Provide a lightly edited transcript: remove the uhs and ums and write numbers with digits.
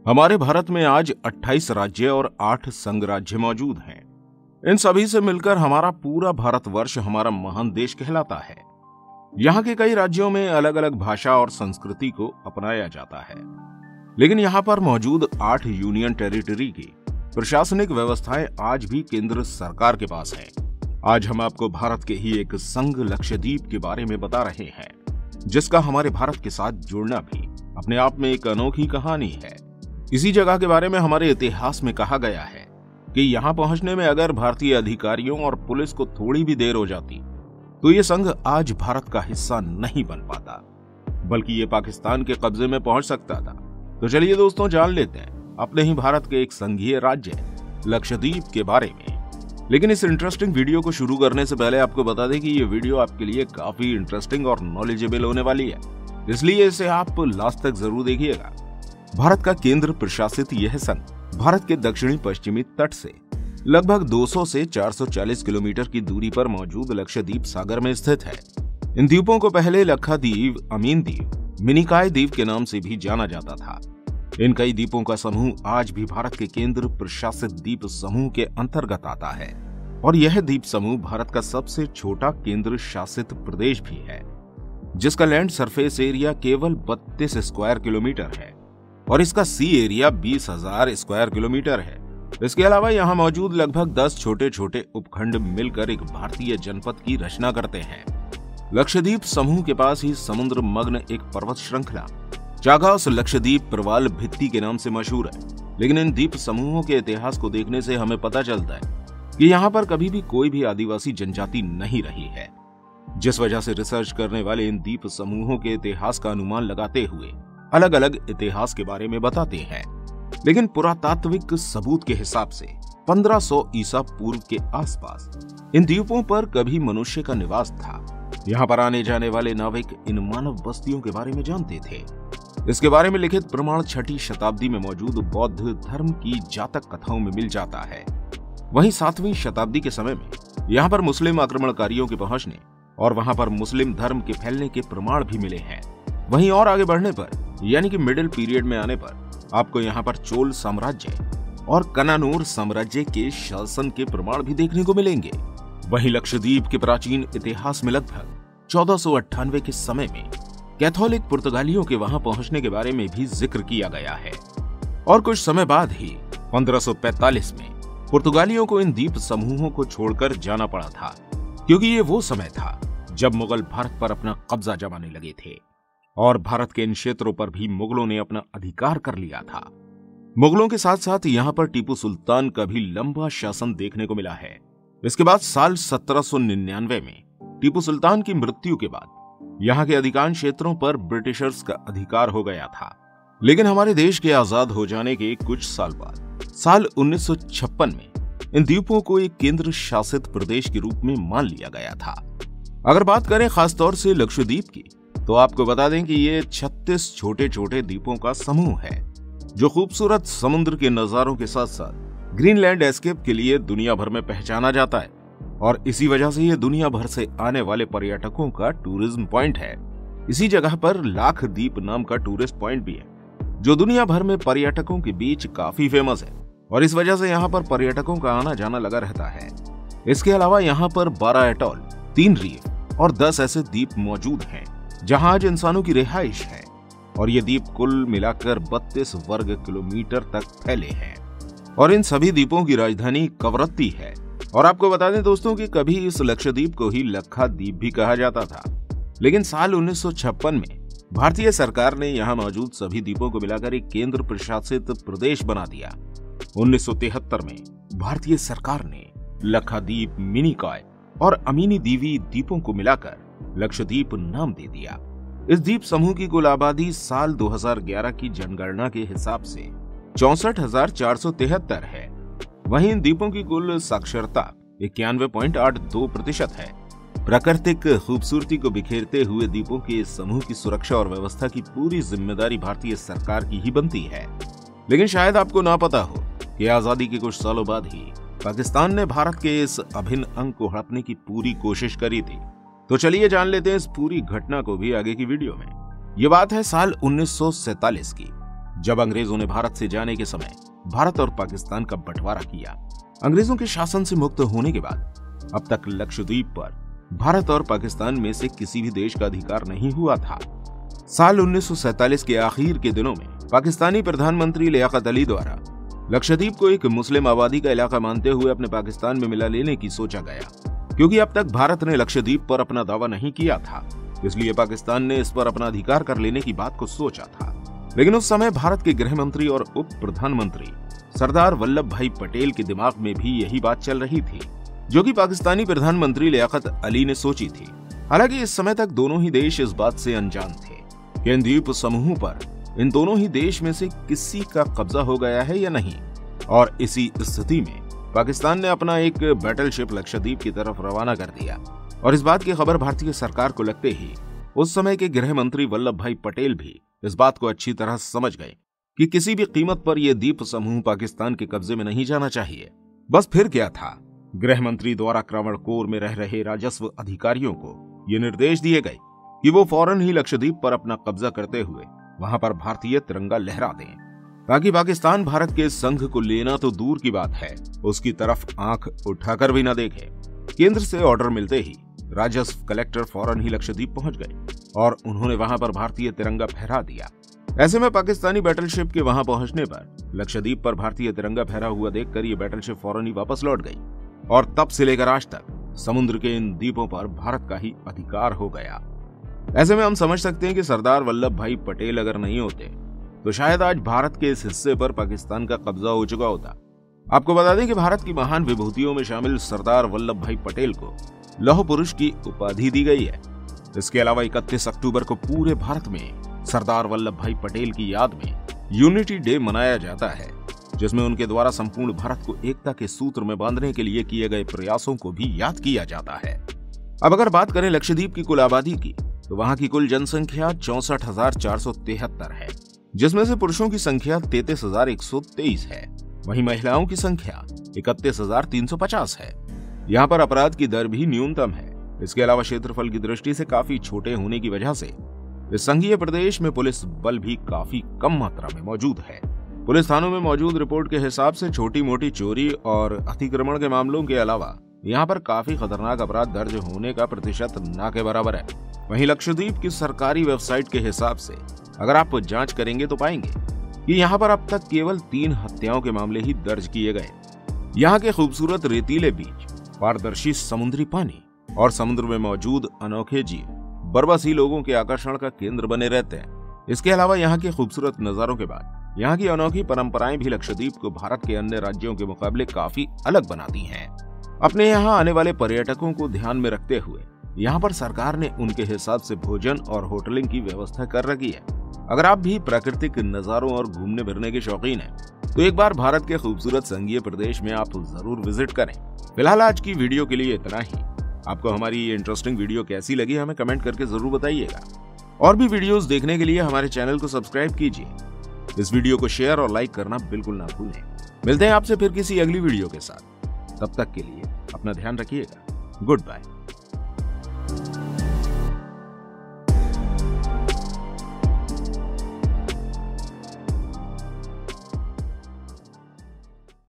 हमारे भारत में आज 28 राज्य और 8 संघ राज्य मौजूद हैं। इन सभी से मिलकर हमारा पूरा भारतवर्ष हमारा महान देश कहलाता है। यहाँ के कई राज्यों में अलग अलग भाषा और संस्कृति को अपनाया जाता है, लेकिन यहाँ पर मौजूद 8 यूनियन टेरिटरी की प्रशासनिक व्यवस्थाएं आज भी केंद्र सरकार के पास है। आज हम आपको भारत के ही एक संघ लक्षद्वीप के बारे में बता रहे हैं, जिसका हमारे भारत के साथ जुड़ना भी अपने आप में एक अनोखी कहानी है। इसी जगह के बारे में हमारे इतिहास में कहा गया है कि यहाँ पहुंचने में अगर भारतीय अधिकारियों और पुलिस को थोड़ी भी देर हो जाती तो ये संघ आज भारत का हिस्सा नहीं बन पाता, बल्कि ये पाकिस्तान के कब्जे में पहुंच सकता था। तो चलिए दोस्तों, जान लेते हैं अपने ही भारत के एक संघीय राज्य लक्षद्वीप के बारे में। लेकिन इस इंटरेस्टिंग वीडियो को शुरू करने से पहले आपको बता दें कि ये वीडियो आपके लिए काफी इंटरेस्टिंग और नॉलेजेबल होने वाली है, इसलिए इसे आप लास्ट तक जरूर देखिएगा। भारत का केंद्र प्रशासित यह संघ भारत के दक्षिणी पश्चिमी तट से लगभग 200 से 440 किलोमीटर की दूरी पर मौजूद लक्षद्वीप सागर में स्थित है। इन द्वीपों को पहले लक्षद्वीप, अमीन द्वीप, मिनिकॉय द्वीप के नाम से भी जाना जाता था। इन कई द्वीपों का समूह आज भी भारत के केंद्र प्रशासित द्वीप समूह के अंतर्गत आता है और यह द्वीप समूह भारत का सबसे छोटा केंद्र शासित प्रदेश भी है, जिसका लैंड सरफेस एरिया केवल 32 स्क्वायर किलोमीटर है और इसका सी एरिया 20,000 स्क्वायर किलोमीटर है। इसके अलावा यहाँ मौजूद लगभग 10 छोटे छोटे उपखंड मिलकर एक भारतीय जनपद की रचना करते हैं। लक्षद्वीप समूह के पास ही समुद्र मग्न एक पर्वत श्रृंखला चागास लक्षद्वीप प्रवाल भित्ति के नाम से मशहूर है। लेकिन इन द्वीप समूहों के इतिहास को देखने से हमें पता चलता है कि यहाँ पर कभी भी कोई भी आदिवासी जनजाति नहीं रही है, जिस वजह से रिसर्च करने वाले इन द्वीप समूहों के इतिहास का अनुमान लगाते हुए अलग अलग इतिहास के बारे में बताते हैं। लेकिन पुरातात्विक सबूत के हिसाब से 1500 ईसा पूर्व के आसपास इन द्वीपों पर कभी मनुष्य का निवास था। यहाँ पर आने जाने वाले नाविक इन मानव बस्तियों के बारे में जानते थे। इसके बारे में लिखित प्रमाण 6वीं शताब्दी में मौजूद बौद्ध धर्म की जातक कथाओं में मिल जाता है। वहीं 7वीं शताब्दी के समय में यहाँ पर मुस्लिम आक्रमणकारियों के पहुंचने और वहां पर मुस्लिम धर्म के फैलने के प्रमाण भी मिले हैं। वहीं और आगे बढ़ने पर यानी कि मिडिल पीरियड में आने पर आपको यहाँ पर चोल साम्राज्य और कनानूर साम्राज्य के शासन के प्रमाण भी देखने को मिलेंगे। वहीं लक्षद्वीप के प्राचीन इतिहास में लगभग 1498 के समय में कैथोलिक पुर्तगालियों के वहां पहुंचने के बारे में भी जिक्र किया गया है और कुछ समय बाद ही 1545 में पुर्तगालियों को इन द्वीप समूहों को छोड़कर जाना पड़ा था, क्योंकि ये वो समय था जब मुगल भारत पर अपना कब्जा जमाने लगे थे और भारत के इन क्षेत्रों पर भी मुगलों ने अपना अधिकार कर लिया था। मुगलों के साथ साथ यहाँ पर टीपू सुल्तान का भी लंबा शासन देखने को मिला है। इसके बाद साल 1799 में टीपू सुल्तान की मृत्यु के बाद यहाँ के अधिकांश क्षेत्रों पर ब्रिटिशर्स का अधिकार हो गया था। लेकिन हमारे देश के आजाद हो जाने के कुछ साल बाद साल 1956 में इन द्वीपों को एक केंद्र शासित प्रदेश के रूप में मान लिया गया था। अगर बात करें खासतौर से लक्षद्वीप की, तो आपको बता दें कि ये 36 छोटे छोटे द्वीपों का समूह है, जो खूबसूरत समुद्र के नजारों के साथ साथ ग्रीनलैंड एस्केप के लिए दुनिया भर में पहचाना जाता है और इसी वजह से ये दुनिया भर से आने वाले पर्यटकों का टूरिज्म पॉइंट है। इसी जगह पर लाक्षद्वीप नाम का टूरिस्ट पॉइंट भी है, जो दुनिया भर में पर्यटकों के बीच काफी फेमस है और इस वजह से यहाँ पर पर्यटकों का आना जाना लगा रहता है। इसके अलावा यहाँ पर 12 एटॉल, 3 रीफ और 10 ऐसे द्वीप मौजूद हैं जहाँ आज इंसानों की रिहाइश है और ये द्वीप कुल मिलाकर 32 वर्ग किलोमीटर तक फैले हैं और इन सभी द्वीपों की राजधानी कवरत्ती है। और आपको बता दें दोस्तों कि कभी इस लक्षद्वीप को ही लक्षद्वीप भी कहा जाता था, लेकिन साल 1956 में भारतीय सरकार ने यहाँ मौजूद सभी द्वीपों को मिलाकर एक केंद्र प्रशासित प्रदेश बना दिया। 1973 में भारतीय सरकार ने लक्षद्वीप, मिनिकॉय और अमीनी दीवी द्वीपों को मिलाकर लक्षद्वीप नाम दे दिया। इस द्वीप समूह की कुल आबादी साल 2011 की जनगणना के हिसाब से 64,473 है। वहीं इन द्वीपों की कुल साक्षरता 91.82% है। प्राकृतिक खूबसूरती को बिखेरते हुए द्वीपों के इस समूह की सुरक्षा और व्यवस्था की पूरी जिम्मेदारी भारतीय सरकार की ही बनती है। लेकिन शायद आपको ना पता हो कि आजादी के कुछ सालों बाद ही पाकिस्तान ने भारत के इस अभिन्न अंग को हड़पने की पूरी कोशिश करी थी। तो चलिए जान लेते हैं इस पूरी घटना को भी आगे की वीडियो में। ये बात है साल 1947 की, जब अंग्रेजों ने भारत से जाने के समय भारत और पाकिस्तान का बंटवारा किया। अंग्रेजों के शासन से मुक्त होने के बाद अब तक लक्षद्वीप पर भारत और पाकिस्तान में से किसी भी देश का अधिकार नहीं हुआ था। साल 1947 के आखिर के दिनों में पाकिस्तानी प्रधानमंत्री लियाकत अली द्वारा लक्षद्वीप को एक मुस्लिम आबादी का इलाका मानते हुए अपने पाकिस्तान में मिला लेने की सोचा गया, क्योंकि अब तक भारत ने लक्षद्वीप पर अपना दावा नहीं किया था, इसलिए पाकिस्तान ने इस पर अपना अधिकार कर लेने की बात को सोचा था। लेकिन उस समय भारत के गृह मंत्री और उप प्रधानमंत्री सरदार वल्लभ भाई पटेल के दिमाग में भी यही बात चल रही थी, जो कि पाकिस्तानी प्रधानमंत्री लियाकत अली ने सोची थी। हालांकि इस समय तक दोनों ही देश इस बात से अनजान थे कि इन द्वीप समूह पर इन दोनों ही देश में से किसी का कब्जा हो गया है या नहीं। और इसी स्थिति में पाकिस्तान ने अपना एक बैटलशिप लक्षद्वीप की तरफ रवाना कर दिया, और इस बात की खबर भारतीय सरकार को लगते ही उस समय के गृह मंत्री वल्लभ भाई पटेल भी इस बात को अच्छी तरह समझ गए कि किसी भी कीमत पर यह द्वीप समूह पाकिस्तान के कब्जे में नहीं जाना चाहिए। बस फिर क्या था, गृह मंत्री द्वारा त्रावणकोर में रह रहे राजस्व अधिकारियों को ये निर्देश दिए गए कि वो फौरन ही लक्षद्वीप पर अपना कब्जा करते हुए वहां पर भारतीय तिरंगा लहरा दें, ताकि पाकिस्तान भारत के संघ को लेना तो दूर की बात है, उसकी तरफ आंख उठाकर भी न देखे। केंद्र से ऑर्डर मिलते ही राजस्व कलेक्टर फौरन ही लक्षद्वीप पहुंच गए और उन्होंने वहां पर भारतीय तिरंगा फहरा दिया। ऐसे में पाकिस्तानी बैटलशिप के वहां पहुंचने पर लक्षद्वीप पर भारतीय तिरंगा फहरा हुआ देखकर ये बैटलशिप फौरन ही वापस लौट गई, और तब से लेकर आज तक समुद्र के इन द्वीपों पर भारत का ही अधिकार हो गया। ऐसे में हम समझ सकते हैं कि सरदार वल्लभ भाई पटेल अगर नहीं होते तो शायद आज भारत के इस हिस्से पर पाकिस्तान का कब्जा हो चुका होता। आपको बता दें कि भारत की महान विभूतियों में शामिल सरदार वल्लभ भाई पटेल को लौह पुरुष की उपाधि दी गई है। इसके अलावा 31 अक्टूबर को पूरे भारत में सरदार वल्लभ भाई पटेल की याद में यूनिटी डे मनाया जाता है, जिसमें उनके द्वारा संपूर्ण भारत को एकता के सूत्र में बांधने के लिए किए गए प्रयासों को भी याद किया जाता है। अब अगर बात करें लक्षद्वीप की कुल आबादी की, तो वहां की कुल जनसंख्या 64,473 है, जिसमें से पुरुषों की संख्या 33,123 है, वहीं महिलाओं की संख्या 31,350 है। यहाँ पर अपराध की दर भी न्यूनतम है। इसके अलावा क्षेत्रफल की दृष्टि से काफी छोटे होने की वजह से इस संघीय प्रदेश में पुलिस बल भी काफी कम मात्रा में मौजूद है। पुलिस थानों में मौजूद रिपोर्ट के हिसाब से छोटी मोटी चोरी और अतिक्रमण के मामलों के अलावा यहाँ पर काफी खतरनाक अपराध दर्ज होने का प्रतिशत ना के बराबर है। वहीं लक्षद्वीप की सरकारी वेबसाइट के हिसाब से अगर आप जांच करेंगे तो पाएंगे कि यहाँ पर अब तक केवल 3 हत्याओं के मामले ही दर्ज किए गए। यहाँ के खूबसूरत रेतीले बीच, पारदर्शी समुद्री पानी और समुद्र में मौजूद अनोखे जीव बरबसी लोगों के आकर्षण का केंद्र बने रहते हैं। इसके अलावा यहाँ के खूबसूरत नजारों के बाद यहाँ की अनोखी परंपराएं भी लक्षद्वीप को भारत के अन्य राज्यों के मुकाबले काफी अलग बनाती हैं। अपने यहाँ आने वाले पर्यटकों को ध्यान में रखते हुए यहाँ पर सरकार ने उनके हिसाब से भोजन और होटलिंग की व्यवस्था कर रखी है। अगर आप भी प्राकृतिक नजारों और घूमने फिरने के शौकीन हैं, तो एक बार भारत के खूबसूरत संघीय प्रदेश में आप जरूर विजिट करें। फिलहाल आज की वीडियो के लिए इतना ही। आपको हमारी ये इंटरेस्टिंग वीडियो कैसी लगी हमें कमेंट करके जरूर बताइएगा, और भी वीडियोस देखने के लिए हमारे चैनल को सब्सक्राइब कीजिए। इस वीडियो को शेयर और लाइक करना बिल्कुल ना भूलें। मिलते हैं आपसे फिर किसी अगली वीडियो के साथ। तब तक के लिए अपना ध्यान रखिएगा। Good bye.